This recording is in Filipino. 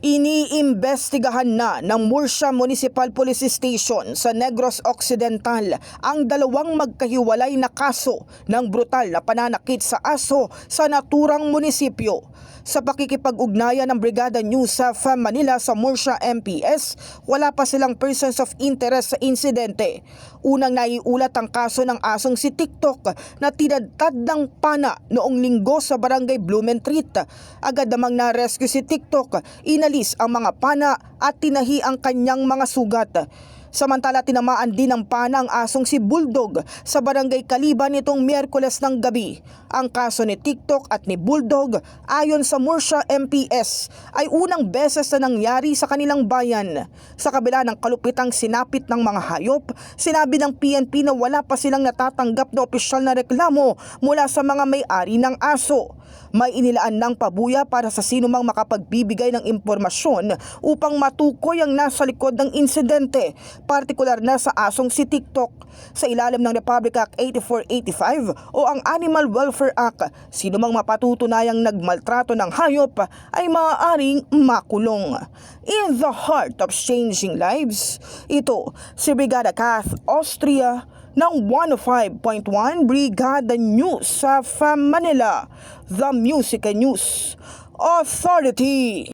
Iniimbestigahan na ng Murcia Municipal Police Station sa Negros Occidental ang dalawang magkahiwalay na kaso ng brutal na pananakit sa aso sa naturang munisipyo. Sa pakikipag-ugnayan ng Brigada News sa Manila sa Murcia MPS, wala pa silang persons of interest sa insidente. Unang naiulat ang kaso ng asong si TikTok na tinadtad ng pana noong linggo sa barangay Blumentritt. Agad namang na-rescue si TikTok, inalis ang mga pana at tinahi ang kanyang mga sugat. Samantala, tinamaan din ng pana ang asong si Bulldog sa barangay Kaliban nitong Miyerkules ng gabi. Ang kaso ni TikTok at ni Bulldog ayon sa Murcia MPS ay unang beses na nangyari sa kanilang bayan. Sa kabila ng kalupitang sinapit ng mga hayop, sinabi ng PNP na wala pa silang natatanggap na opisyal na reklamo mula sa mga may-ari ng aso. May inilaan ng pabuya para sa sinumang makapagbibigay ng impormasyon upang matukoy ang nasa likod ng insidente, partikular na sa asong si TikTok. Sa ilalim ng Republic Act 8485 o ang Animal Welfare Act, sinumang mapatutunayang nagmaltrato ng hayop ay maaaring makulong. In the heart of changing lives, ito si Brigada Kath Austria ng 105.1 Brigada News sa Manila, the Music and News Authority.